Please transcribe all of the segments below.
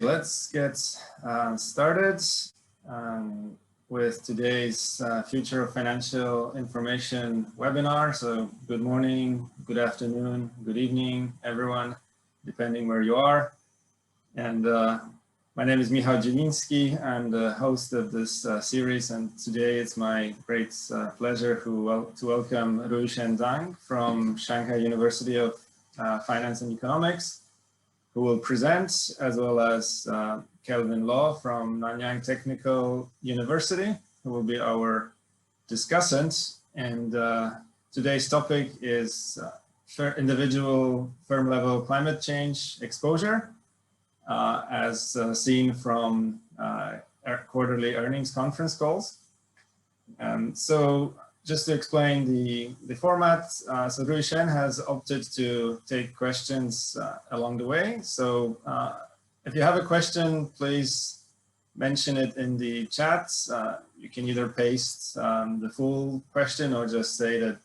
Let's get started with today's Future of Financial Information webinar. So good morning, good afternoon, good evening, everyone, depending where you are. And my name is Michał Dziewiński. I'm the host of this series, and today it's my great pleasure to welcome Ruishen Zhang from Shanghai University of Finance and Economics, who will present, as well as Kelvin Law from Nanyang Technical University, who will be our discussant. And today's topic is individual firm-level climate change exposure, as seen from quarterly earnings conference calls. So just to explain the format, so Ruishen has opted to take questions along the way. So if you have a question, please mention it in the chat. You can either paste the full question or just say that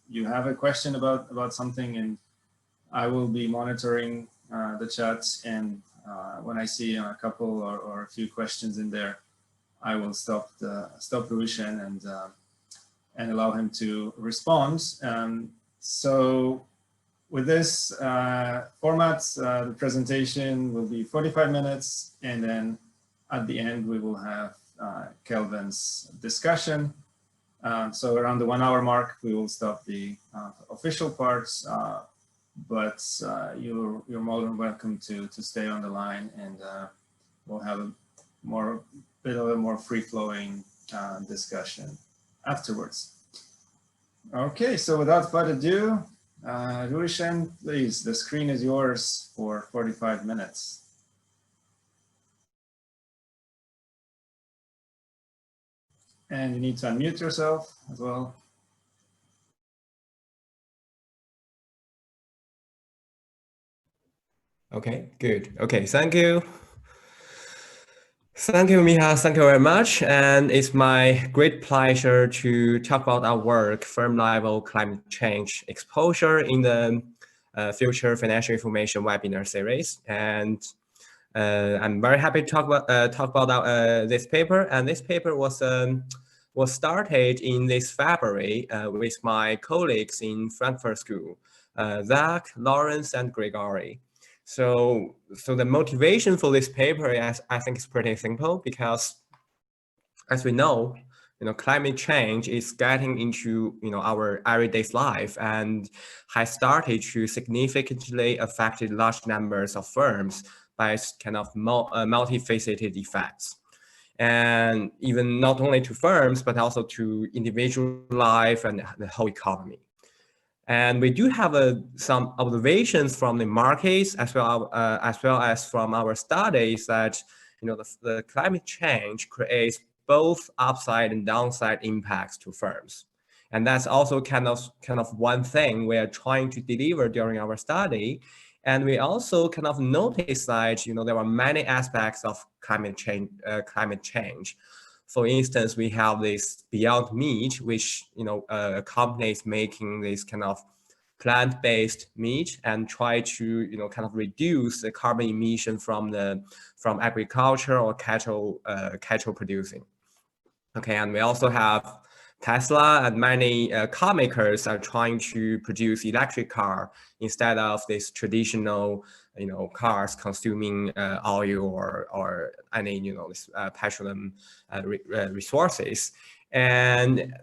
you have a question about something, and I will be monitoring the chat. And when I see a couple or a few questions in there, I will stop Ruishen and allow him to respond. So with this format, the presentation will be 45 minutes, and then at the end we will have Kelvin's discussion. So around the 1 hour mark, we will stop the official parts, but you're more than welcome to stay on the line, and we'll have a bit of a more free-flowing discussion afterwards. Okay, so without further ado, Ruishen, please, the screen is yours for 45 minutes. And you need to unmute yourself as well. Okay, good. Okay, thank you. Thank you, Miha. Thank you very much. And it's my great pleasure to talk about our work, firm-level climate change exposure, in the Future Financial Information webinar series. And I'm very happy to talk about this paper. And this paper was started in this February with my colleagues in Frankfurt School, Zhang, Lawrence, and Gregory. So the motivation for this paper, I think, is pretty simple, because as we know, climate change is getting into our everyday life and has started to significantly affect large numbers of firms by kind of multifaceted effects, and even not only to firms but also to individual life and the whole economy. And we do have some observations from the markets as well as from our studies that the climate change creates both upside and downside impacts to firms. And that's also kind of one thing we are trying to deliver during our study. And we also kind of notice that there are many aspects of climate change. For instance, we have this Beyond Meat, which a company is making this kind of plant-based meat and try to kind of reduce the carbon emission from agriculture or cattle producing. Okay, and we also have Tesla, and many car makers are trying to produce electric car instead of this traditional cars consuming oil or any petroleum resources. And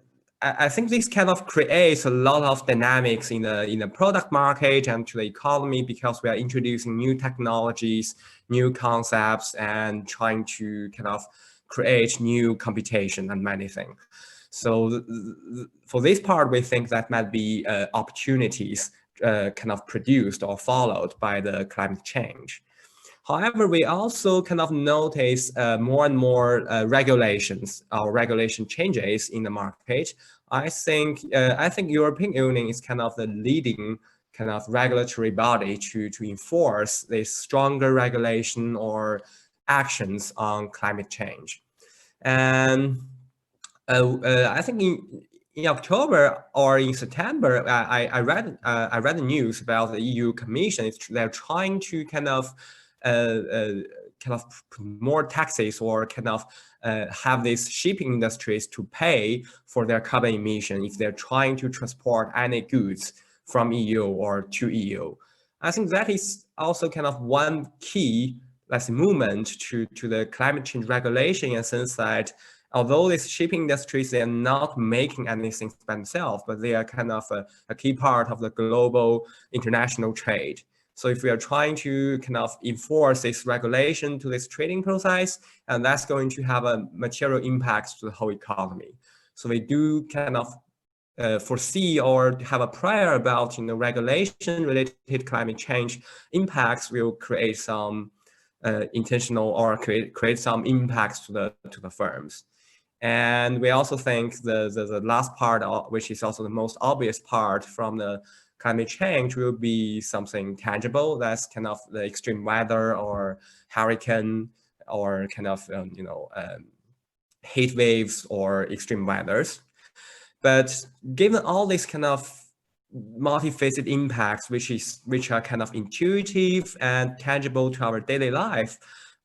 I think this kind of creates a lot of dynamics in the product market and to the economy, because we are introducing new technologies, new concepts, and trying to kind of create new computation and many things. So for this part, we think that might be opportunities kind of produced or followed by the climate change. However, we also kind of notice more and more regulations or regulation changes in the market. I think European Union is kind of the leading kind of regulatory body to enforce this stronger regulation or actions on climate change. And I think in October or in September, I read the news about the EU Commission. They're trying to kind of kind of put more taxes or kind of have these shipping industries to pay for their carbon emission if they're trying to transport any goods from EU or to EU. I think that is also kind of one key movement to the climate change regulation, in a sense that although these shipping industries, they are not making anything by themselves, but they are kind of a key part of the global international trade. So if we are trying to kind of enforce this regulation to this trading process, and that's going to have a material impact to the whole economy. So we do kind of foresee or have a prayer about regulation related to climate change impacts will create some intentional or create some impacts to the firms. And we also think the last part, which is also the most obvious part from the climate change, will be something tangible. That's kind of the extreme weather or hurricane or kind of heat waves or extreme weathers. But given all these kind of multifaceted impacts, which are kind of intuitive and tangible to our daily life,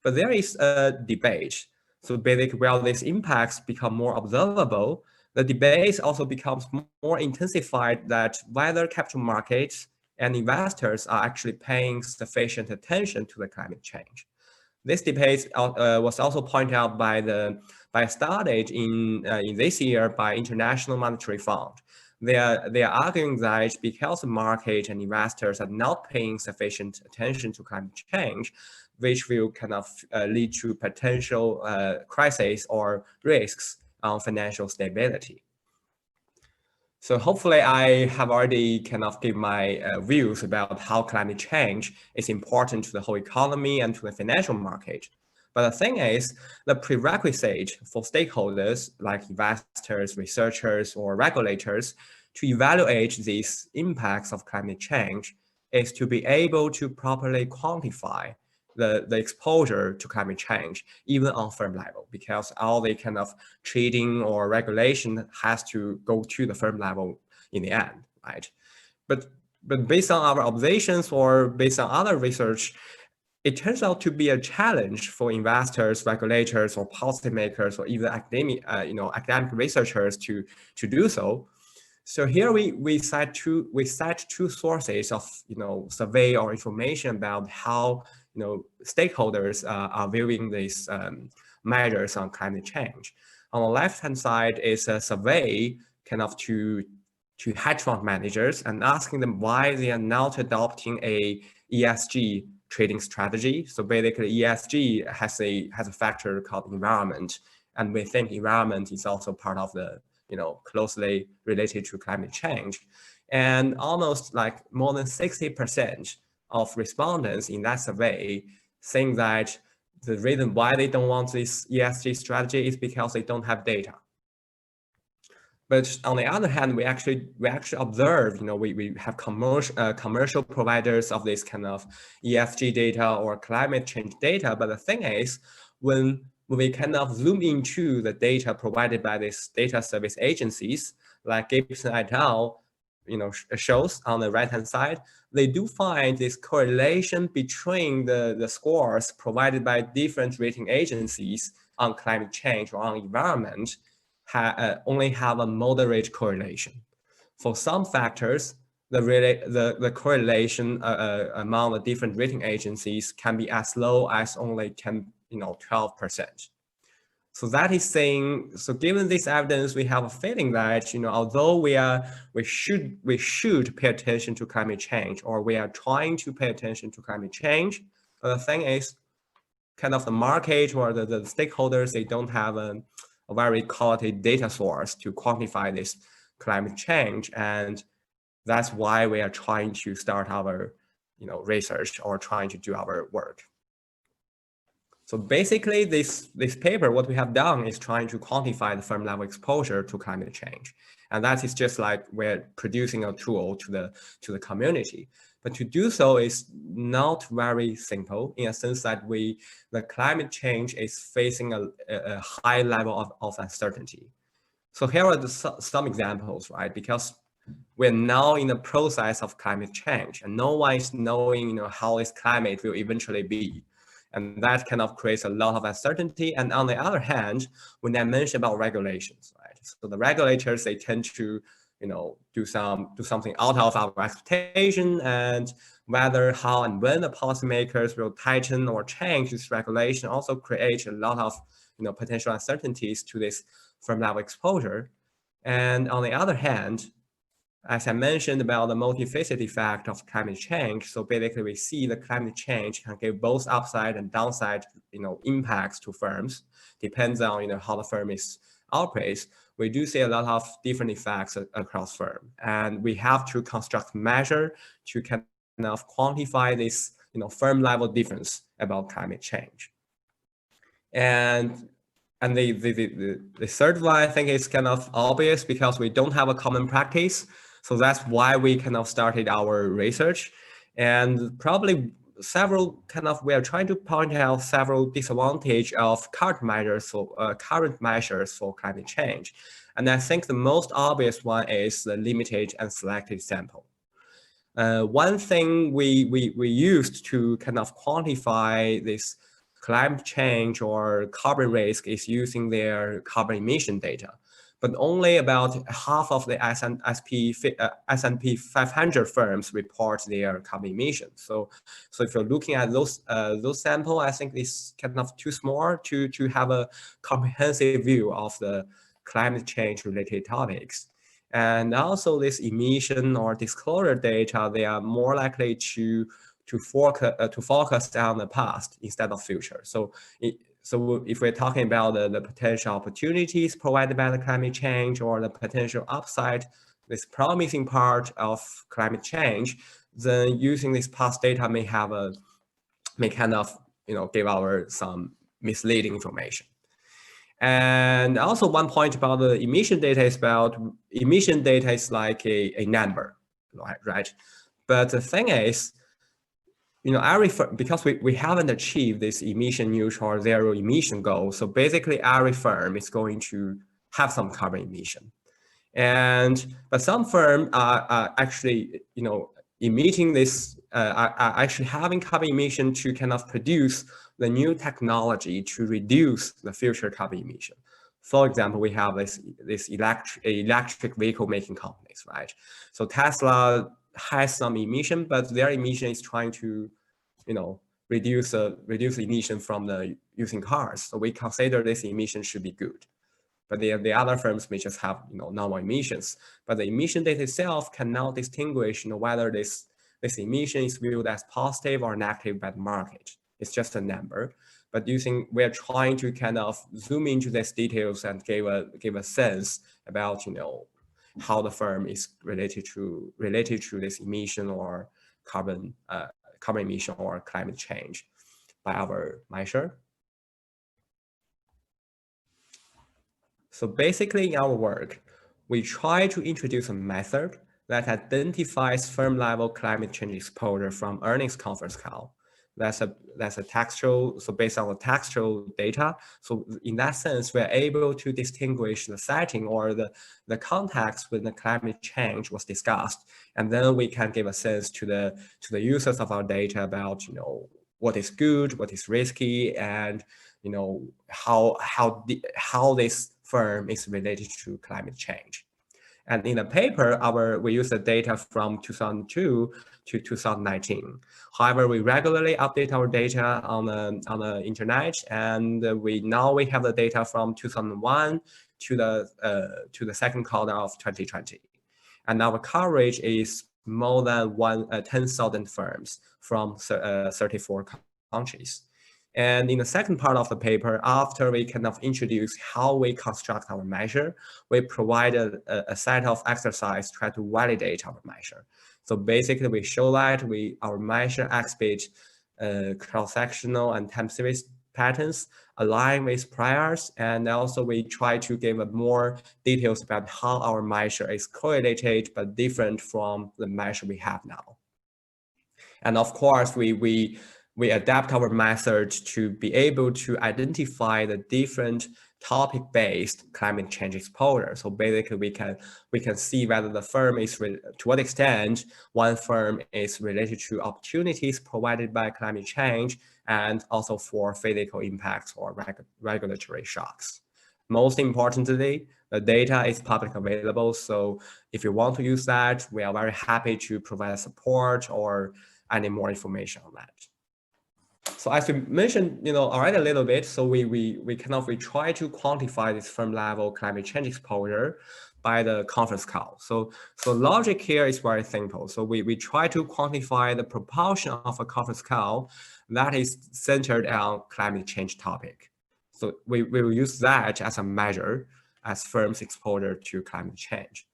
but there is a debate. So basically, while these impacts become more observable, the debate also becomes more intensified that whether capital markets and investors are actually paying sufficient attention to the climate change. This debate was also pointed out by a study in this year by International Monetary Fund. They are arguing that because the market and investors are not paying sufficient attention to climate change, which will kind of lead to potential crises or risks on financial stability. So hopefully I have already kind of given my views about how climate change is important to the whole economy and to the financial market. But the thing is, the prerequisite for stakeholders like investors, researchers, or regulators to evaluate these impacts of climate change is to be able to properly quantify the exposure to climate change, even on firm level, because all the kind of trading or regulation has to go to the firm level in the end, right? But based on our observations or based on other research, it turns out to be a challenge for investors, regulators, or policymakers, or even academic researchers to do so. So here we cite two sources of survey or information about how stakeholders are viewing these measures on climate change. On the left-hand side is a survey kind of to hedge fund managers and asking them why they are not adopting a ESG trading strategy. So basically ESG has a factor called environment, and we think environment is also part of the closely related to climate change. And almost like more than 60% of respondents in that survey saying that the reason why they don't want this ESG strategy is because they don't have data. But on the other hand, we actually observe, we have commercial providers of this kind of ESG data or climate change data. But the thing is, when we kind of zoom into the data provided by these data service agencies, like Gibson et al., shows on the right-hand side, they do find this correlation between the scores provided by different rating agencies on climate change or on environment only have a moderate correlation. For some factors, the correlation among the different rating agencies can be as low as only 12%. So that is saying, so given this evidence, we have a feeling that, although we should pay attention to climate change, or we are trying to pay attention to climate change, but the thing is, kind of the market or the stakeholders, they don't have a very qualitative data source to quantify this climate change. And that's why we are trying to start our, research or trying to do our work. So basically, this paper, what we have done is trying to quantify the firm level exposure to climate change, and that is just like we're producing a tool to the community. But to do so is not very simple, in a sense that the climate change is facing a high level of uncertainty. So here are some examples, right? Because we're now in the process of climate change, and no one is knowing, how this climate will eventually be. And that kind of creates a lot of uncertainty. And on the other hand, when I mentioned about regulations, right? So the regulators, they tend to, do something out of our expectation, and whether, how, and when the policymakers will tighten or change this regulation also creates a lot of, potential uncertainties to this firm level exposure. And on the other hand, as I mentioned about the multifaceted effect of climate change, so basically we see the climate change can give both upside and downside, impacts to firms, depends on, how the firm operates. We do see a lot of different effects across firm, and we have to construct measure to kind of quantify this, firm level difference about climate change. And the third one, I think, is kind of obvious because we don't have a common practice. So that's why we kind of started our research, and probably we are trying to point out several disadvantages of current measures for climate change. And I think the most obvious one is the limited and selected sample. One thing we used to kind of quantify this climate change or carbon risk is using their carbon emission data, but only about half of the S&P 500 firms report their carbon emissions. So if you're looking at those samples, I think it's kind of too small to have a comprehensive view of the climate change related topics. And also this emission or disclosure data, they are more likely to focus on the past instead of future. So if we're talking about the potential opportunities provided by the climate change or the potential upside, this promising part of climate change, then using this past data may kind of give some misleading information. And also one point about the emission data is like a number, right? But the thing is, because we haven't achieved this emission neutral or zero emission goal, so basically every firm is going to have some carbon emission. But some firms are actually, emitting this, are actually having carbon emission to kind of produce the new technology to reduce the future carbon emission. For example, we have this electric vehicle making companies, right? So Tesla has some emission, but their emission is trying to, reduce emission from the using cars. So we consider this emission should be good. But the other firms may just have normal emissions. But the emission data itself cannot distinguish whether this emission is viewed as positive or negative by the market. It's just a number. But we're trying to kind of zoom into these details and give a sense about how the firm is related to this emission or carbon emission or climate change by our measure. So basically in our work, we try to introduce a method that identifies firm-level climate change exposure from earnings conference call. That's a textual, so based on the textual data. So in that sense, we're able to distinguish the setting or the context when the climate change was discussed. And then we can give a sense to the users of our data about, what is good, what is risky, and, how this firm is related to climate change. And in the paper, we use the data from 2002 to 2019. However, we regularly update our data on the internet, and now we have the data from 2001 to the second quarter of 2020. And our coverage is more than 10,000 firms from 34 countries. And in the second part of the paper, after we kind of introduce how we construct our measure, we provided a set of exercises to try to validate our measure. So basically, we show that our measure exhibit cross-sectional and time series patterns align with priors, and also we try to give more details about how our measure is correlated but different from the measure we have now. And of course, we adapt our method to be able to identify the different topic-based climate change exposure. So basically, we can see whether the firm is, to what extent one firm is related to opportunities provided by climate change, and also for physical impacts or regulatory shocks. Most importantly, the data is publicly available. So if you want to use that, we are very happy to provide support or any more information on that. So as we mentioned, already a little bit, so we try to quantify this firm level climate change exposure by the conference call. So logic here is very simple. So we try to quantify the proportion of a conference call that is centered on climate change topic. So we will use that as a measure as firms' exposure to climate change.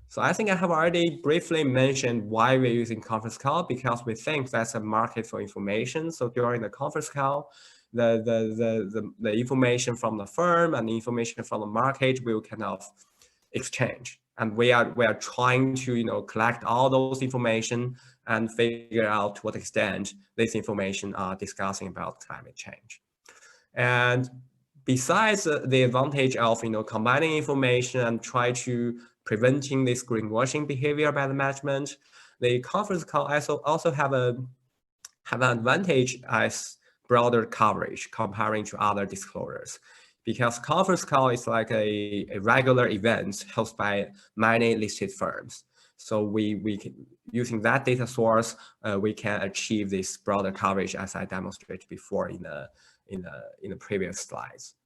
So I think I have already briefly mentioned why we're using conference call, because we think that's a market for information. So during the conference call, the information from the firm and the information from the market will kind of exchange. And we are trying to collect all those information and figure out to what extent this information are discussing about climate change. And besides the advantage of combining information and try to preventing this greenwashing behavior by the management, the conference call also have an advantage as broader coverage comparing to other disclosures, because conference call is like a regular event hosted by many listed firms. So we can, using that data source, we can achieve this broader coverage as I demonstrated before in the previous slides.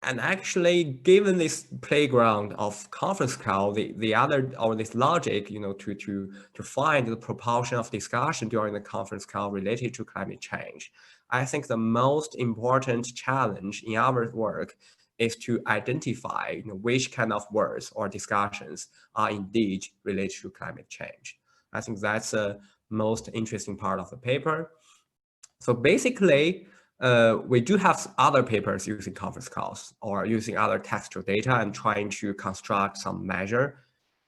And actually, given this playground of conference call, the other, or this logic, to find the proportion of discussion during the conference call related to climate change, I think the most important challenge in our work is to identify which kind of words or discussions are indeed related to climate change. I think that's the most interesting part of the paper. So basically, we do have other papers using conference calls or using other textual data and trying to construct some measure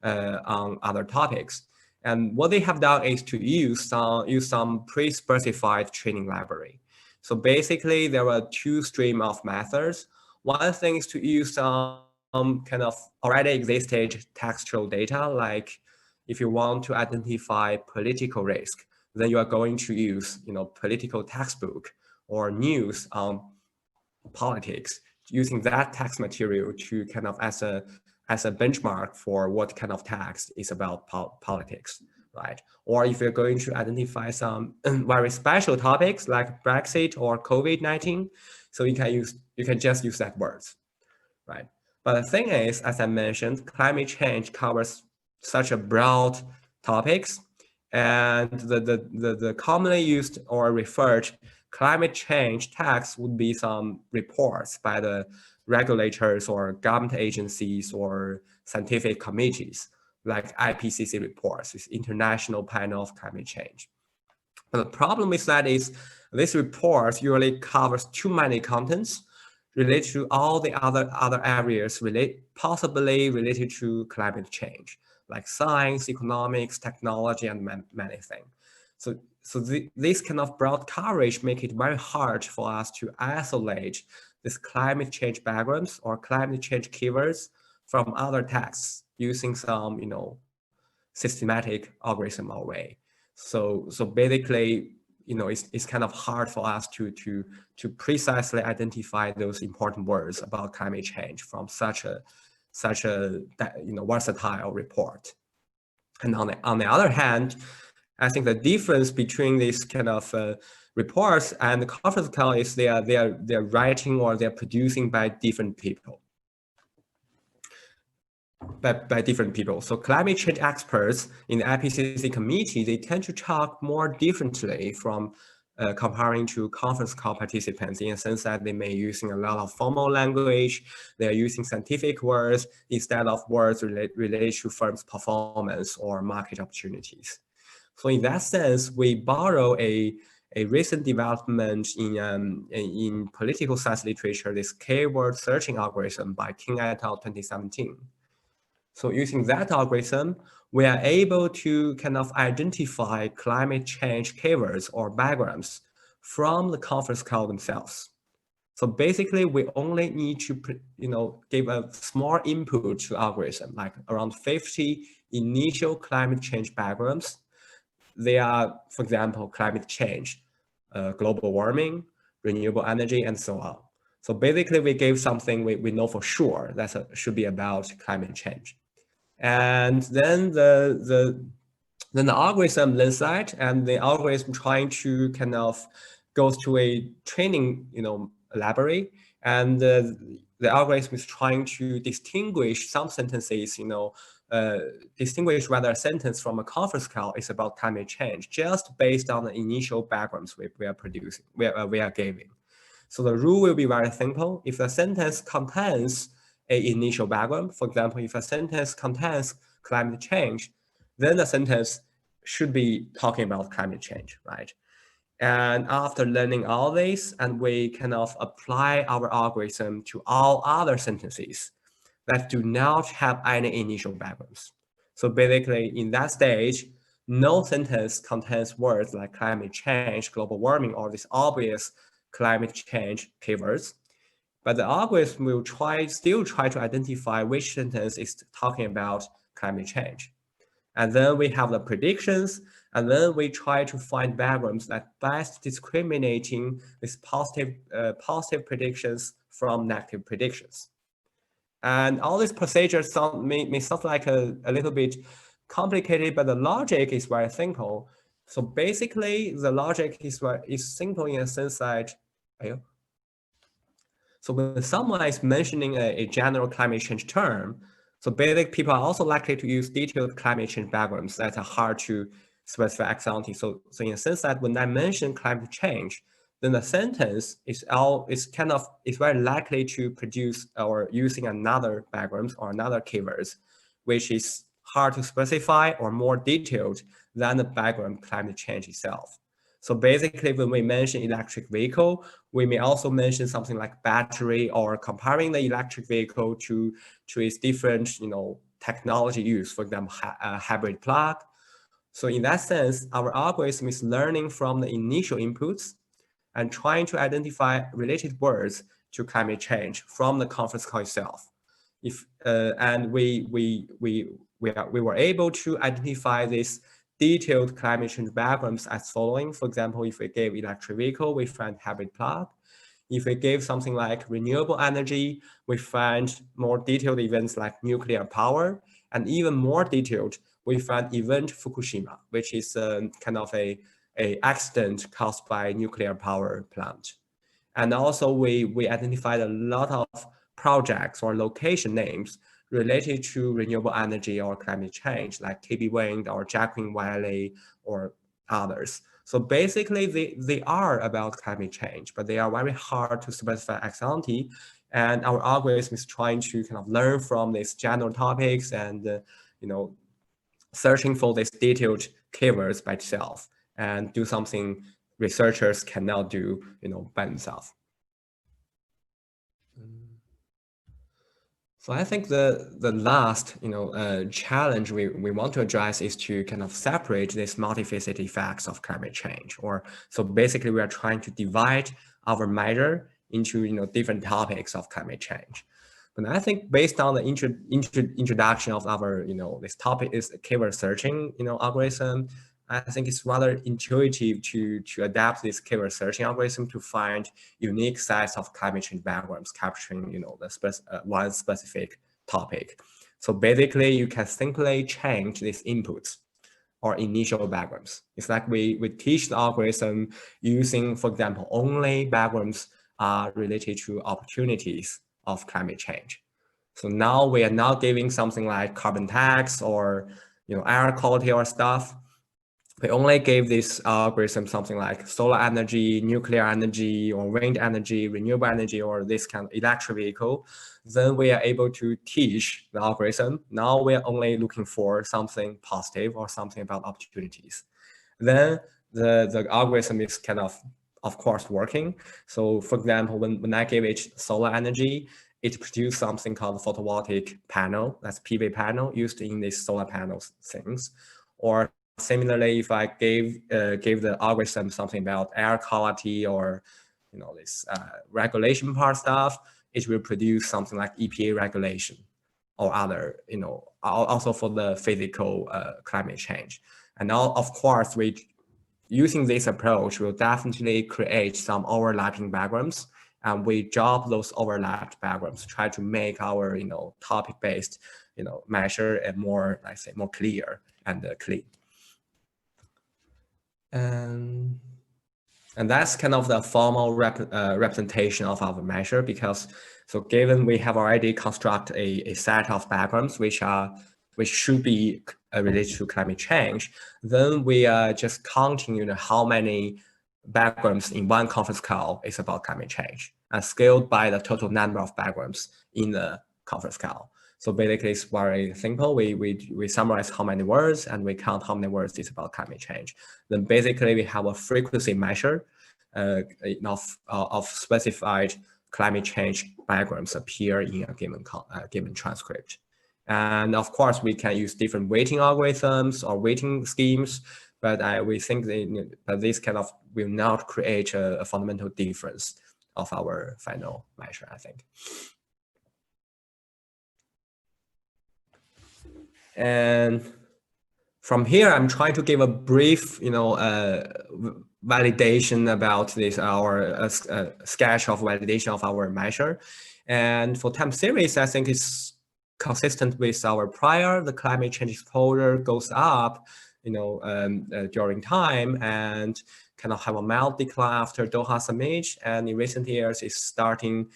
on other topics. And what they have done is to use some pre-specified training library. So basically, there are two streams of methods. One thing is to use some kind of already existed textual data, like if you want to identify political risk, then you are going to use political textbook or news on politics, using that text material to kind of as a benchmark for what kind of text is about politics, right? Or if you're going to identify some very special topics like Brexit or COVID-19, so you can just use that words, right? But the thing is, as I mentioned, climate change covers such a broad topics, and the commonly used or referred climate change text would be some reports by the regulators or government agencies or scientific committees, like IPCC reports, this International Panel of Climate Change. But the problem with that is this report usually covers too many contents related to all the other areas possibly related to climate change, like science, economics, technology, and many things. So this kind of broad coverage make it very hard for us to isolate this climate change backgrounds or climate change keywords from other texts using some systematic algorithm or way. So basically, it's kind of hard for us to precisely identify those important words about climate change from such a versatile report. And on the other hand, I think the difference between these kind of reports and the conference call is they're writing or they're producing by different people. By different people. So climate change experts in the IPCC committee, they tend to talk more differently from comparing to conference call participants, in a sense that they may using a lot of formal language, they're using scientific words instead of words related to firms' performance or market opportunities. So in that sense, we borrow a recent development in political science literature, this keyword searching algorithm by King et al. 2017. So using that algorithm, we are able to kind of identify climate change keywords or backgrounds from the conference call themselves. So basically, we only need to give a small input to algorithm, like around 50 initial climate change backgrounds. they are, for example, climate change, global warming, renewable energy, and so on. So basically, we gave something we know for sure that should be about climate change. And then the algorithm learns that, and the algorithm trying to kind of goes to a training, library, and the algorithm is trying to distinguish some sentences, distinguish whether a sentence from a conference call is about climate change, just based on the initial backgrounds we are producing, we are giving. So the rule will be very simple. If the sentence contains an initial background, for example, if a sentence contains climate change, then the sentence should be talking about climate change, right? And after learning all this, and we kind of apply our algorithm to all other sentences that do not have any initial backgrounds. So basically, in that stage, no sentence contains words like climate change, global warming, or these obvious climate change keywords. But the algorithm will still try to identify which sentence is talking about climate change. And then we have the predictions, and then we try to find backgrounds that best discriminating these positive predictions from negative predictions. And all these procedures may sound like a little bit complicated, but the logic is very simple. So basically, the logic is simple in a sense that, so when someone is mentioning a general climate change term, so basically people are also likely to use detailed climate change backgrounds that are hard to specify ex ante. So in a sense that when I mention climate change, then the sentence is very likely to produce or using another background or another keywords, which is hard to specify or more detailed than the background climate change itself. So basically, when we mention electric vehicle, we may also mention something like battery, or comparing the electric vehicle to its different, technology use, for example, a hybrid plug. So in that sense, our algorithm is learning from the initial inputs and trying to identify related words to climate change from the conference call itself. And we were able to identify this detailed climate change backgrounds as following. For example, if we gave electric vehicle, we find hybrid plug. If we gave something like renewable energy, we find more detailed events like nuclear power, and even more detailed, we find event Fukushima, which is kind of a accident caused by nuclear power plant. And also we identified a lot of projects or location names related to renewable energy or climate change, like KB Wind or Jacqueline Valley or others. So basically, they are about climate change, but they are very hard to specify ex ante. And our algorithm is trying to kind of learn from these general topics and, searching for these detailed keywords by itself and do something researchers cannot do, by themselves. So I think the last challenge we want to address is to kind of separate these multifaceted effects of climate change. So basically we are trying to divide our measure into different topics of climate change. But I think based on the introduction of our this topic is keyword searching algorithm, I think it's rather intuitive to adapt this keyword searching algorithm to find unique sets of climate change backgrounds capturing one specific topic. So basically, you can simply change these inputs or initial backgrounds. It's like we teach the algorithm using, for example, only backgrounds are related to opportunities of climate change. So now we are not giving something like carbon tax or air quality or stuff. We only gave this algorithm something like solar energy, nuclear energy, or wind energy, renewable energy, or this kind of electric vehicle. Then we are able to teach the algorithm. Now we are only looking for something positive or something about opportunities. Then the algorithm is kind of course, working. So for example, when I gave it solar energy, it produced something called photovoltaic panel. That's PV panel used in these solar panels things. Or similarly, if I gave the algorithm something about air quality or this regulation part stuff, it will produce something like EPA regulation or other also for the physical climate change. And now, of course, using this approach will definitely create some overlapping backgrounds, and we drop those overlapped backgrounds, try to make our topic-based measure a more, let's say, more clear and clean. And that's kind of the formal representation of our measure, because so given we have already constructed a set of backgrounds which should be related to climate change, then we are just counting how many backgrounds in one conference call is about climate change, and scaled by the total number of backgrounds in the conference call. So basically, it's very simple. We summarize how many words, and we count how many words is about climate change. Then basically, we have a frequency measure of specified climate change backgrounds appear in a given transcript. And of course, we can use different weighting algorithms or weighting schemes, but we think that this kind of will not create a fundamental difference of our final measure, I think. And from here, I'm trying to give a brief, validation about this, our sketch of validation of our measure. And for time series, I think it's consistent with our prior. The climate change exposure goes up, during time, and kind of have a mild decline after Doha Summit. And in recent years, it's starting,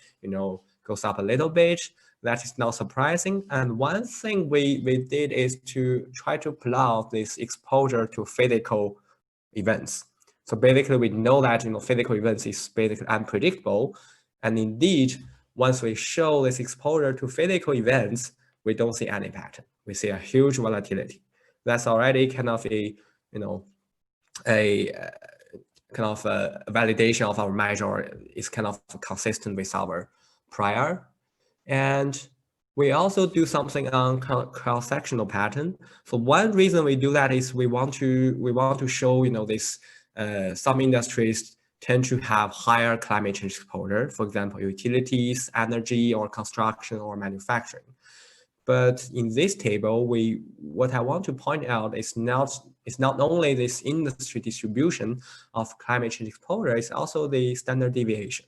goes up a little bit. That is not surprising. And one thing we did is to try to plot this exposure to physical events. So basically, we know that physical events is basically unpredictable. And indeed, once we show this exposure to physical events, we don't see any pattern. We see a huge volatility. That's already kind of a validation of our measure is kind of consistent with our prior. And we also do something on cross-sectional pattern. So one reason we do that is we want to show this some industries tend to have higher climate change exposure, for example, utilities, energy, or construction or manufacturing. But in this table, what I want to point out is not only this industry distribution of climate change exposure, it's also the standard deviation.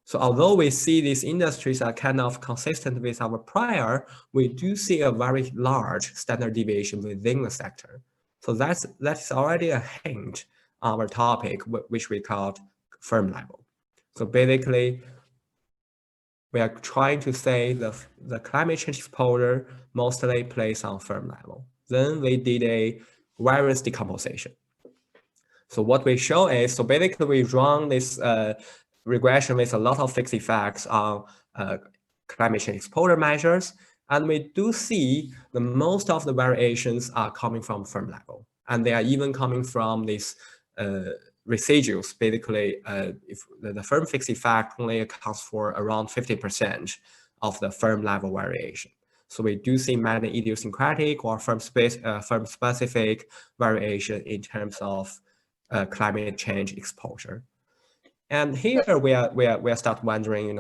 So although we see these industries are kind of consistent with our prior, we do see a very large standard deviation within the sector. So that's already a hint on our topic, which we called firm level. So basically, we are trying to say the climate change exposure mostly plays on firm level. Then we did a variance decomposition. So what we show is, so basically we run this regression with a lot of fixed effects on climate change exposure measures. And we do see the most of the variations are coming from firm level. And they are even coming from these residuals. Basically, if the firm fixed effect only accounts for around 50% of the firm level variation. So we do see many idiosyncratic or firm specific variation in terms of climate change exposure. And here we are start wondering,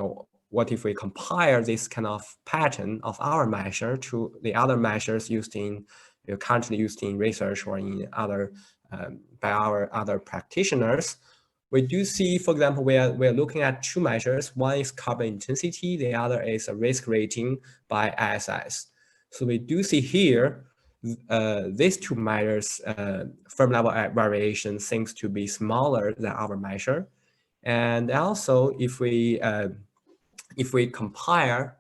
what if we compare this kind of pattern of our measure to the other measures used in currently used in research or in other by our other practitioners. We do see, for example, we are looking at two measures. One is carbon intensity, the other is a risk rating by ISS. So we do see here these two measures, firm level variation seems to be smaller than our measure. And also, if we compare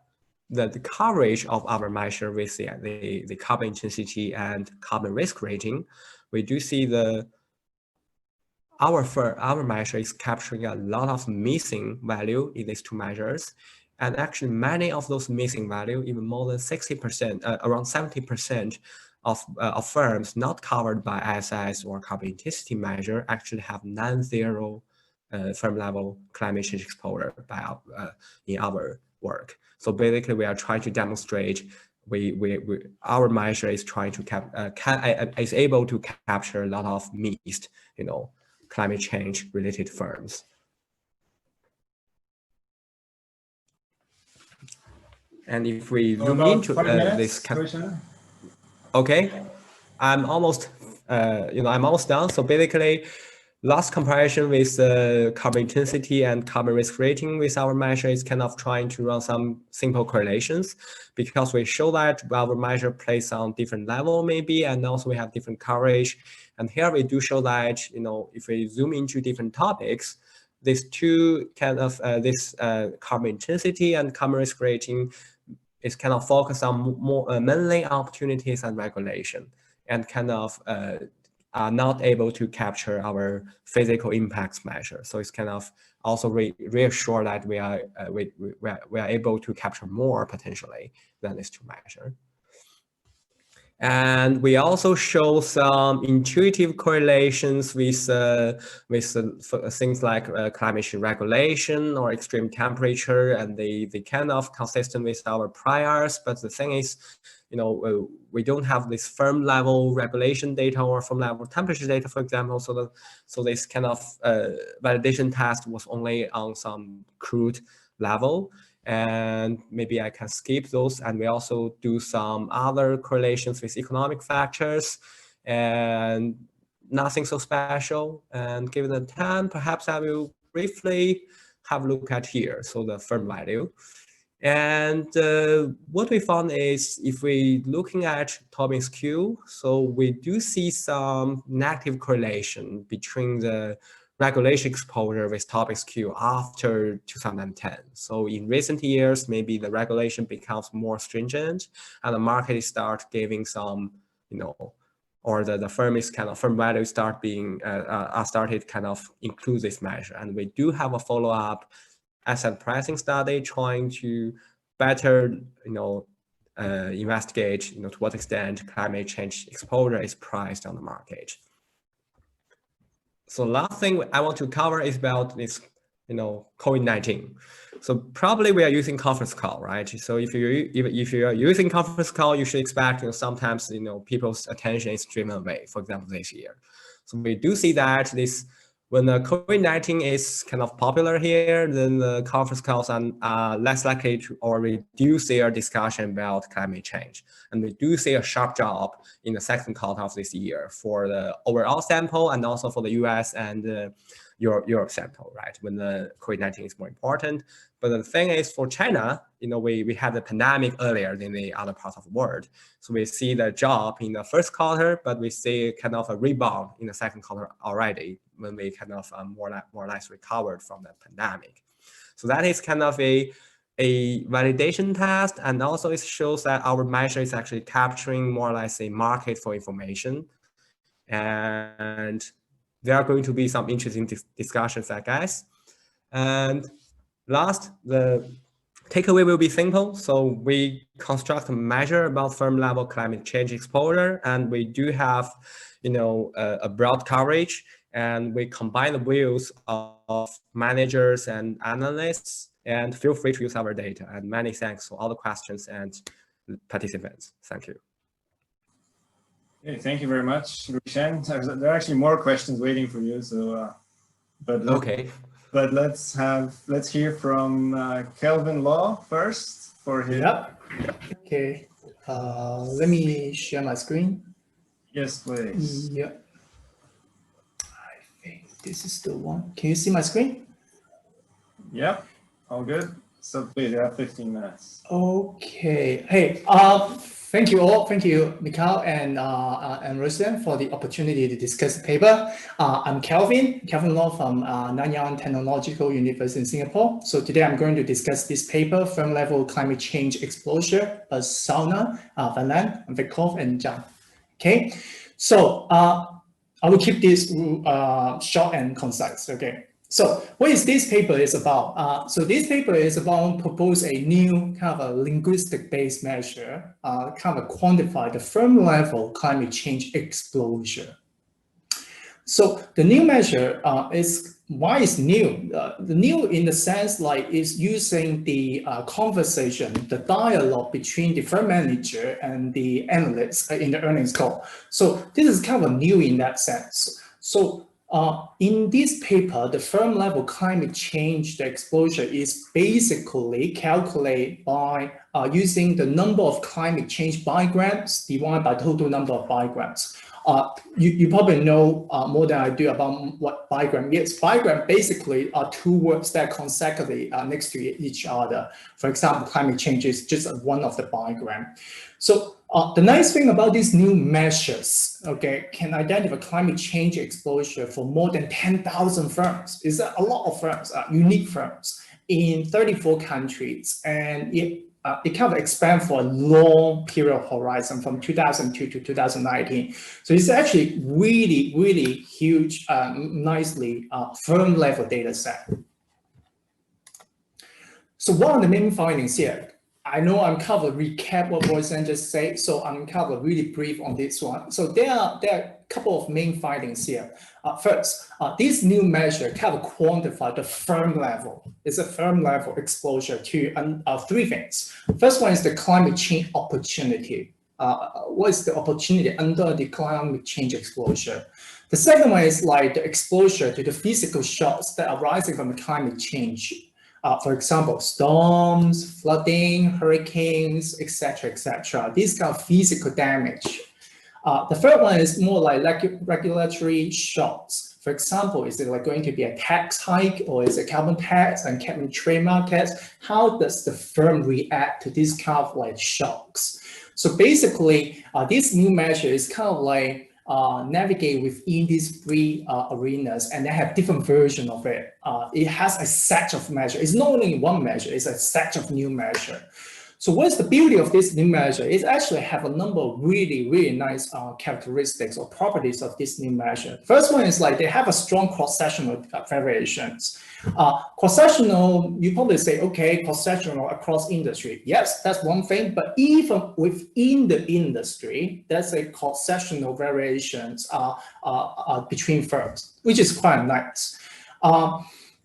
the coverage of our measure with the carbon intensity and carbon risk rating, we do see our measure is capturing a lot of missing value in these two measures. And actually, many of those missing value, even more than 60%, around 70% of firms not covered by ISS or carbon intensity measure actually have non-zero firm level climate change exposure in our work. So basically, we are trying to demonstrate our measure is trying to is able to capture a lot of missed, climate change related firms. And if we zoom into this kind, okay, I'm almost I'm almost done. So basically, last comparison with the carbon intensity and carbon risk rating with our measure is kind of trying to run some simple correlations, because we show that our measure plays on different level maybe, and also we have different coverage. And here we do show that, if we zoom into different topics, these two kind of carbon intensity and carbon risk rating is kind of focused on more mainly opportunities and regulation, and kind of are not able to capture our physical impacts measure. So it's kind of also reassure that we are able to capture more potentially than these two measures. And we also show some intuitive correlations with things like climate change regulation or extreme temperature, and they kind of consistent with our priors. But the thing is, we don't have this firm level regulation data or firm level temperature data, for example. So this kind of validation test was only on some crude level. And maybe I can skip those. And we also do some other correlations with economic factors, and nothing so special. And given the time, perhaps I will briefly have a look at here. So the firm value. And what we found is, if we looking at Tobin's Q, so we do see some negative correlation between the regulation exposure with Tobin's Q after 2010. So in recent years, maybe the regulation becomes more stringent, and the market start giving some, or the firm is kind of firm value start being started kind of include this measure. And we do have a follow-up asset pricing study trying to better, investigate, to what extent climate change exposure is priced on the market. So last thing I want to cover is about this, COVID-19. So probably we are using conference call, right? So if you are using conference call, you should expect, sometimes, people's attention is driven away. For example, this year. So we do see that when the COVID-19 is kind of popular here, then the conference calls are less likely to or reduce their discussion about climate change. And we do see a sharp drop in the second quarter of this year for the overall sample, and also for the US and Europe sample, right? When the COVID-19 is more important. But the thing is, for China, we had the pandemic earlier than the other parts of the world. So we see the drop in the first quarter, but we see kind of a rebound in the second quarter already, when we kind of more or less recovered from the pandemic. So that is kind of a validation test, and also it shows that our measure is actually capturing more or less a market for information. And there are going to be some interesting discussions, I guess. And last, the takeaway will be simple. So we construct a measure about firm level climate change exposure, and we do have, a broad coverage, and we combine the views of managers and analysts, and feel free to use our data. And many thanks for all the questions and participants. Thank you. Okay, thank you very much, Ruishen. There are actually more questions waiting for you. So, okay. But let's hear from Kelvin Law first for his. Yep. Okay. Let me share my screen. Yes, please. Yep. I think this is the one. Can you see my screen? Yep. All good. So please, you have 15 minutes. Okay. Hey. Thank you all. Thank you, Mikhail and Ruishen, for the opportunity to discuss the paper. I'm Kelvin Law from Nanyang Technological University in Singapore. So today I'm going to discuss this paper, Firm Level Climate Change Exposure by Sauna, Van Lan, Vikov, and Zhang. Okay, so I will keep this short and concise. Okay. So what is this paper is about? So this paper is about propose a new kind of a linguistic-based measure, kind of quantify the firm level climate change exposure. So the new measure is, why is new? The new in the sense like is using the conversation, the dialogue between the firm manager and the analysts in the earnings call. So this is kind of new in that sense. So in this paper, the firm level climate change, the exposure is basically calculated by using the number of climate change bigrams divided by total number of bigrams. You probably know more than I do about what bigram is. Bigram basically are two words that are consecutively next to each other. For example, climate change is just one of the bigram. So the nice thing about these new measures, okay, can identify climate change exposure for more than 10,000 firms. Is a lot of firms, unique firms in 34 countries, and it kind of expand for a long period of horizon from 2002 to 2019. So it's actually really huge, nicely firm level data set. So what are the main findings here? I know I'm kind of recap what Ruishen just said, so I'm kind of really brief on this one. So there are a couple of main findings here. First, this new measure kind of quantify the firm level. It's a firm level exposure to three things. First one is the climate change opportunity. What is the opportunity under the climate change exposure? The second one is like the exposure to the physical shocks that are arising from the climate change. For example, storms, flooding, hurricanes, etc., etc. These kind of physical damage. The third one is more like regulatory shocks. For example, is it like going to be a tax hike, or is it carbon tax and carbon trade markets? How does the firm react to these kind of like shocks? So basically, this new measure is kind of like navigate within these three arenas, and they have different version of it. It has a set of measures. It's not only one measure, it's a set of new measure. So what's the beauty of this new measure? It actually have a number of really nice characteristics or properties of this new measure. First one is like they have a strong cross-sectional variations. Cross-sectional, you probably say, okay, cross-sectional across industry. Yes, that's one thing, but even within the industry, there's a cross-sectional variations between firms, which is quite nice.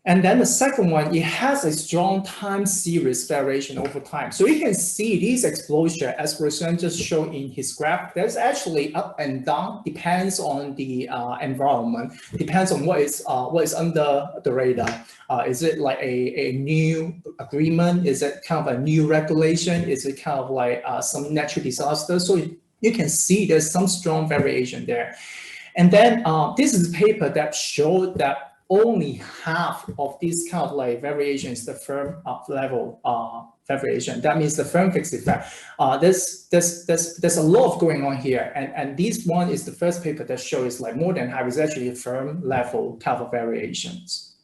And then the second one, it has a strong time series variation over time. So you can see these exposure, as Ruishen just showed in his graph, there's actually up and down, depends on the environment, depends on what is under the radar. Is it like a new agreement? Is it kind of a new regulation? Is it kind of like some natural disaster? So you can see there's some strong variation there. And then this is a paper that showed that only half of these kind of like variations, the firm level variation. That means the firm fixed effect. There's a lot going on here, and this one is the first paper that shows like more than half is actually a firm level kind of variations.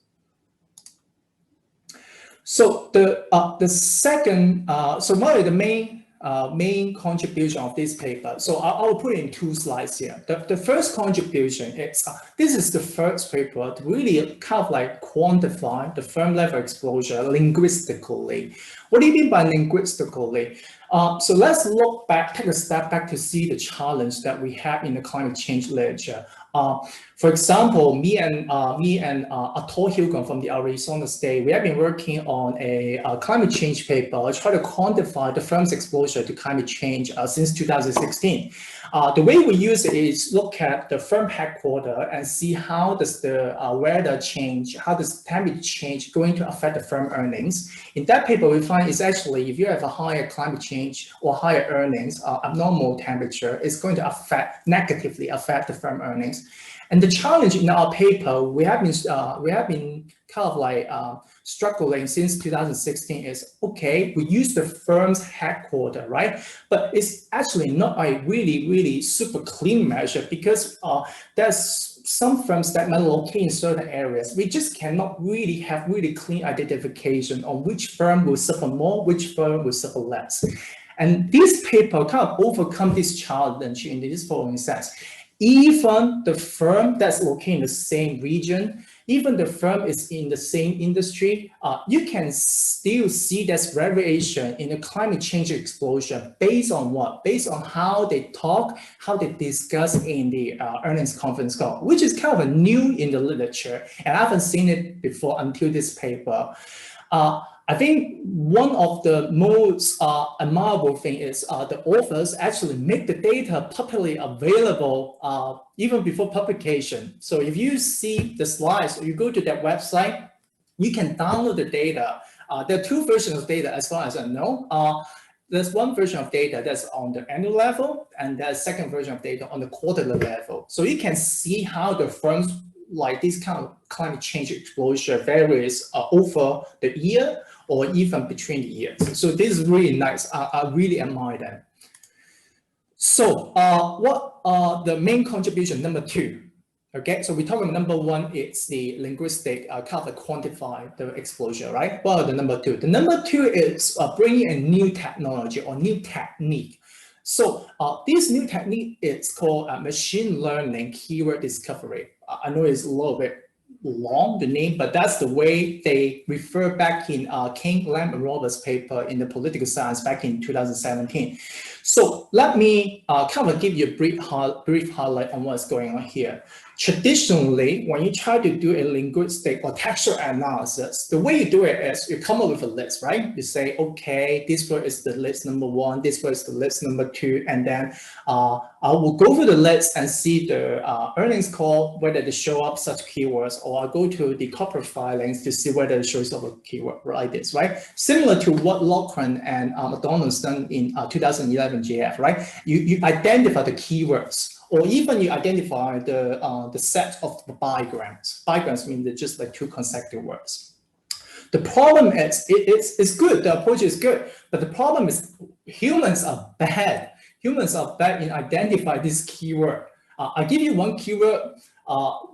So the second, so what are the main contribution of this paper? So I'll put it in two slides here. The first contribution is, this is the first paper to really kind of like quantify the firm level exposure linguistically. What do you mean by linguistically? So let's look back, take a step back to see the challenge that we have in the climate change literature. For example, me and Atul Hilgon from the Arizona State, we have been working on a climate change paper, try to quantify the firm's exposure to climate change since 2016. The way we use it is look at the firm headquarters and see how does the weather change, how does temperature change going to affect the firm earnings. In that paper, we find is actually if you have a higher climate change or higher earnings, abnormal temperature is going to negatively affect the firm earnings. And the challenge in our paper, we have been kind of like struggling since 2016 is, okay, we use the firm's headquarters, right? But it's actually not a really super clean measure, because there's some firms that might locate in certain areas. We just cannot really have clean identification on which firm will suffer more, which firm will suffer less. And this paper kind of overcome this challenge in this following sense. Even the firm that's located in the same region, even the firm is in the same industry, you can still see there's variation in the climate change exposure based on what? Based on how they talk, how they discuss in the earnings conference call, which is kind of new in the literature. And I haven't seen it before until this paper. I think one of the most admirable thing is the authors actually make the data publicly available even before publication. So if you see the slides, or you go to that website, you can download the data. There are two versions of data as far as I know. there's one version of data that's on the annual level, and there's second version of data on the quarterly level. So you can see how the firms like this kind of climate change exposure varies over the year or even between the years. So this is really nice. I really admire them. So what are the main contribution? Number two. Okay, so we talk about number one, it's the linguistic kind of quantify the exposure, right? Well, the number two. The number two is bringing a new technology or new technique. So this new technique is called machine learning keyword discovery. I know it's a little bit long, the name, but that's the way they refer back in King, Lamb, and Roberts paper in the political science back in 2017. So let me kind of give you a brief highlight on what's going on here. Traditionally, when you try to do a linguistic or textual analysis, the way you do it is you come up with a list, right? You say, okay, this word is the list number one, this word is the list number two, and then I will go through the list and see the earnings call, whether they show up such keywords, or I'll go to the corporate filings to see whether it shows up a keyword like this, right? Similar to what Loughran and McDonald's done in 2011 GF, right? You identify the keywords, or even you identify the set of the bigrams. Bigrams mean they're just like two consecutive words. The problem is, it's good, the approach is good, but the problem is humans are bad. Humans are bad in identifying this keyword. I give you one keyword,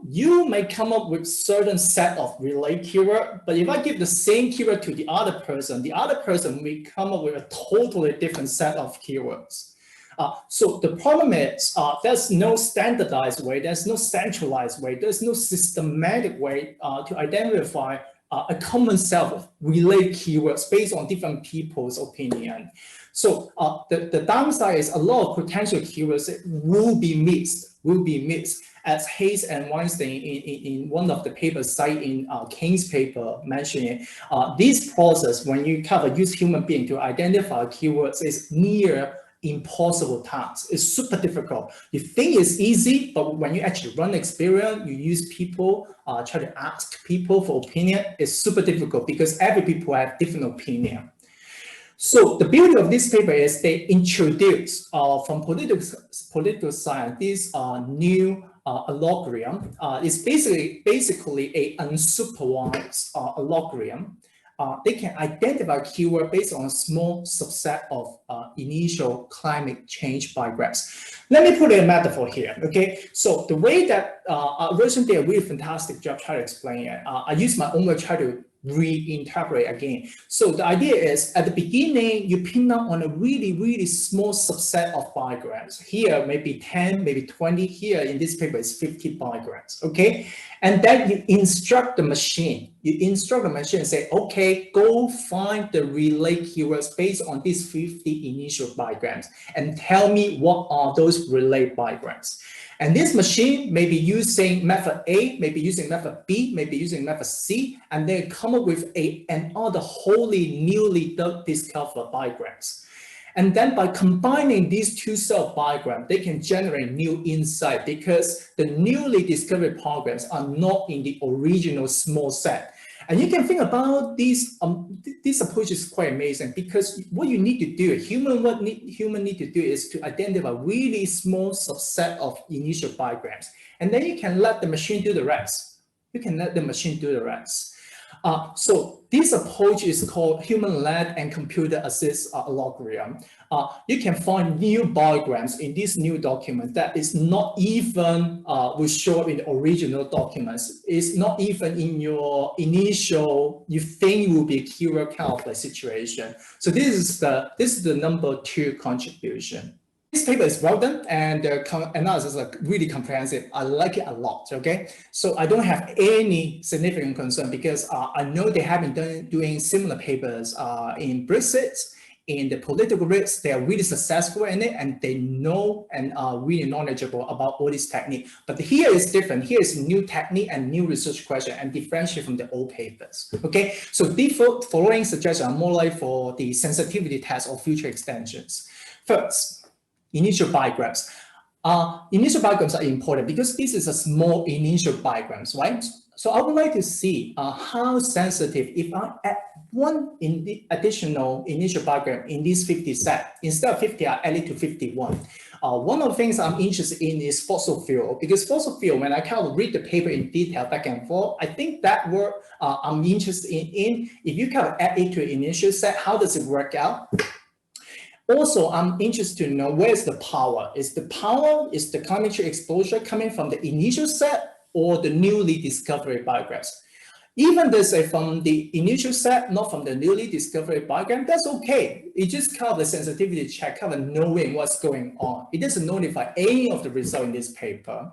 you may come up with certain set of related keyword, but if I give the same keyword to the other person may come up with a totally different set of keywords. So the problem is there's no standardized way, there's no centralized way, there's no systematic way to identify a common set of related keywords based on different people's opinion. So the downside is a lot of potential keywords will be missed, as Hayes and Weinstein in one of the papers cited in King's paper mentioning this process when you kind of use human being to identify keywords is near impossible task. It's super difficult. You think it's easy, but when you actually run the experiment, you use people, try to ask people for opinion, it's super difficult because every people have different opinion. So the beauty of this paper is they introduce from political science this new algorithm. It's basically a unsupervised algorithm. They can identify keyword based on a small subset of initial climate change bigraphs. Let me put a metaphor here, okay? So the way that Ruishen did a really fantastic job trying to explain it, I use my own word try to reinterpret again. So the idea is at the beginning, you pin down on a really, really small subset of bigrams. Here, maybe 10, maybe 20. Here in this paper, it's 50 bigrams, okay? And then you instruct the machine. You instruct the machine and say, okay, go find the relay keywords based on these 50 initial bigrams and tell me what are those relay bigrams. And this machine may be using method A, maybe using method B, maybe using method C, and then come up with another wholly newly discovered bigrams. And then by combining these two set of bigrams, they can generate new insight because the newly discovered bigrams are not in the original small set. And you can think about this approach is quite amazing because what you need to do, human need to do is to identify really small subset of initial bigrams. And then you can let the machine do the rest. You can let the machine do the rest. So this approach is called human-led and computer-assisted algorithm. You can find new bigrams in this new document that is not even will show up in the original documents. It's not even in your initial, you think will be a keyword kind of like situation. So this is the number 2 contribution. This paper is well done and the analysis is really comprehensive. I like it a lot, okay? So I don't have any significant concern because I know they have been doing similar papers in Brexit, in the political risk. They are really successful in it and they know and are really knowledgeable about all this technique. But here is different. Here is new technique and new research question and differentiate from the old papers, okay? So the following suggestions are more like for the sensitivity test or future extensions. First, initial bigrams. Initial bigrams are important because this is a small initial bigrams, right? So I would like to see how sensitive, if I add one in the additional initial diagram in this 50 set, instead of 50, I add it to 51. One of the things I'm interested in is fossil fuel, because fossil fuel, when I kind of read the paper in detail back and forth, I think that word I'm interested in, if you kind of add it to an initial set, how does it work out? Also, I'm interested to know where's the power. Is the climate change exposure coming from the initial set or the newly discovered biographs? Even they say from the initial set, not from the newly discovered biogram, that's okay. It just kind of the sensitivity check, kind of knowing what's going on. It doesn't notify any of the result in this paper.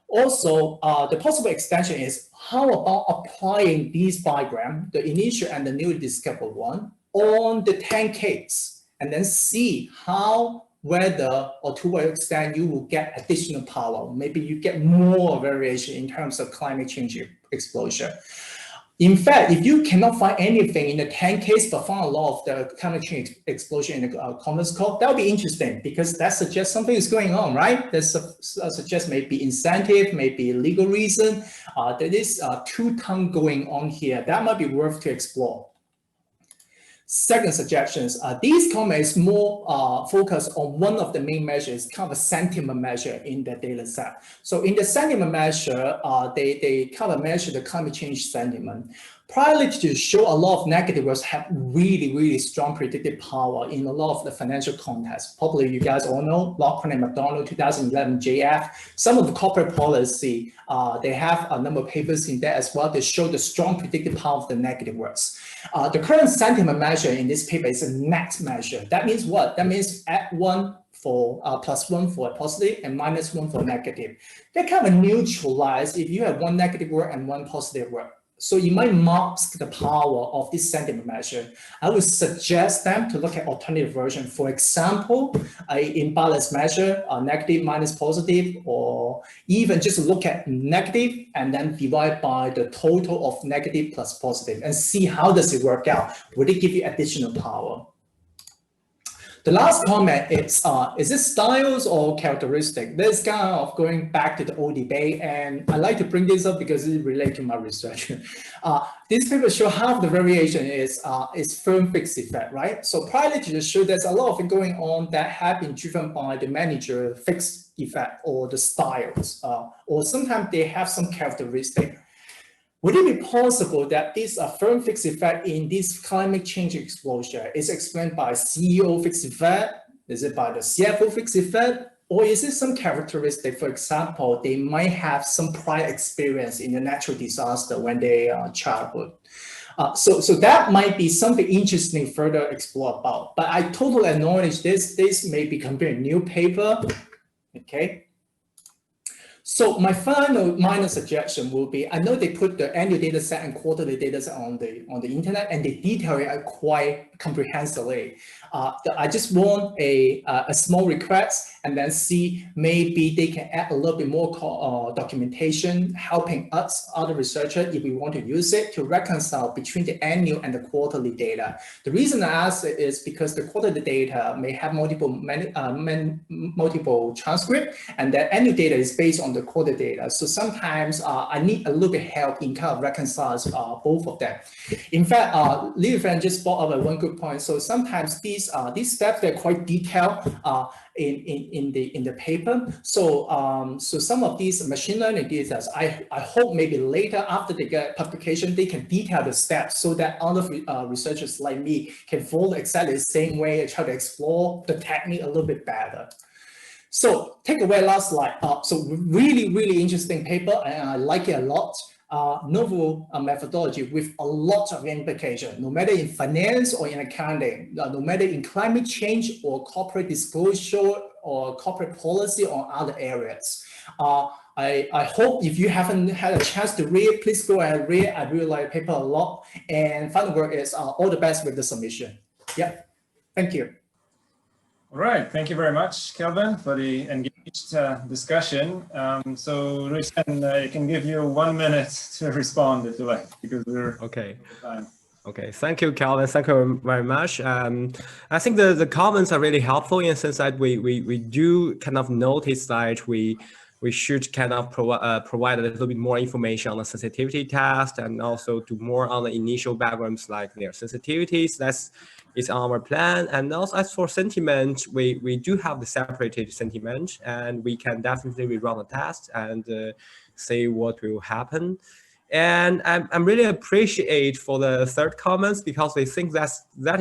Also, the possible extension is how about applying these biogram, the initial and the newly discovered one, on the 10 case, and then see how, whether or to what extent you will get additional power. Maybe you get more variation in terms of climate change exposure. In fact, if you cannot find anything in the 10 case, but find a lot of the climate change exposure in the conference call, that would be interesting because that suggests something is going on, right? That suggests maybe incentive, maybe legal reason. There is two-tone going on here. That might be worth to explore. Second suggestions, these comments more focus on one of the main measures, kind of a sentiment measure in the data set. So in the sentiment measure, they kind of measure the climate change sentiment. Prior to show a lot of negative words have really, really strong predictive power in a lot of the financial context. Probably you guys all know, Lachlan and McDonald, 2011 JF. Some of the corporate policy, they have a number of papers in there as well that show the strong predictive power of the negative words. The current sentiment measure in this paper is a net measure. That means what? That means add one for +1 for a positive and -1 for a negative. They kind of neutralize if you have one negative word and one positive word. So you might mask the power of this sentiment measure. I would suggest them to look at alternative version. For example, imbalance measure, negative minus positive, or even just look at negative and then divide by the total of negative plus positive and see how does it work out. Would it give you additional power? The last comment is it styles or characteristic? This kind of going back to the old debate, and I like to bring this up because it relates to my research. These papers show half the variation is firm fixed effect, right? So prior to the show, there's a lot of it going on that have been driven by the manager fixed effect or the styles, or sometimes they have some characteristic. Would it be possible that this firm fixed effect in this climate change exposure is explained by CEO fixed effect? Is it by the CFO fixed effect? Or is it some characteristic? For example, they might have some prior experience in a natural disaster when they are childhood. So that might be something interesting further explore about. But I totally acknowledge this. This may be compared a new paper, okay? So my final minor suggestion will be, I know they put the annual data set and quarterly data set on the internet and they detail it quite comprehensively. I just want a small request and then see maybe they can add a little bit more documentation helping us, other researchers, if we want to use it to reconcile between the annual and the quarterly data. The reason I ask it is because the quarterly data may have multiple transcript and the annual data is based on the quarter data. So sometimes I need a little bit help in kind of reconciling both of them. In fact, Liu Fan just brought up one good point. So sometimes these steps, they're quite detailed in the paper. So so some of these machine learning data, I hope maybe later after they get publication, they can detail the steps so that other researchers like me can follow exactly the same way and try to explore the technique a little bit better. So take away last slide. So really interesting paper, and I like it a lot. Novel methodology with a lot of implication, no matter in finance or in accounting, no matter in climate change or corporate disclosure or corporate policy or other areas. I hope if you haven't had a chance to read, please go ahead and read. I really like the paper a lot. And final word is all the best with the submission. Yeah, thank you. All right, thank you very much, Kelvin, for the engaged discussion. So Ruishen, I can give you 1 minute to respond if you like, because we're okay. out of time. Okay, thank you, Kelvin. Thank you very much. I think the comments are really helpful in the sense that we do kind of notice that we we should kind of provide a little bit more information on the sensitivity test and also do more on the initial backgrounds like their sensitivities. That's is our plan. And also as for sentiment, we do have the separated sentiment, and we can definitely rerun the test and see what will happen. And I'm really appreciate for the third comments, because I think that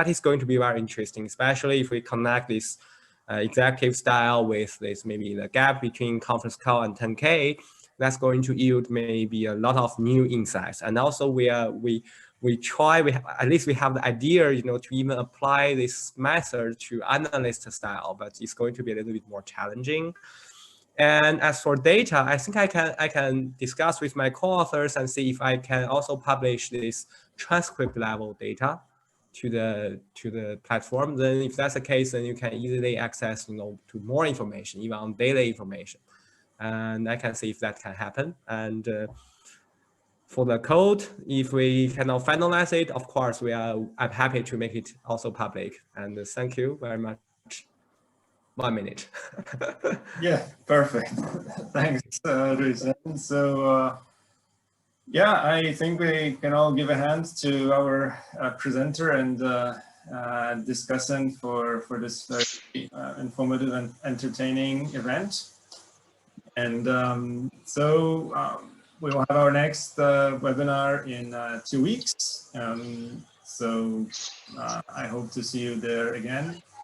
is going to be very interesting, especially if we connect this executive style with this maybe the gap between conference call and 10K. That's going to yield maybe a lot of new insights. And also at least we have the idea, to even apply this method to analyst style, but it's going to be a little bit more challenging. And as for data, I think I can discuss with my co-authors and see if I can also publish this transcript level data to the platform. Then if that's the case, then you can easily access to more information, even on daily information. And I can see if that can happen. And for the code, if we cannot finalize it, of course I'm happy to make it also public. And thank you very much. 1 minute. Yeah, perfect. Thanks, Ruishen. So yeah, I think we can all give a hand to our presenter and discussant for this very informative and entertaining event. And we will have our next webinar in 2 weeks. So I hope to see you there again.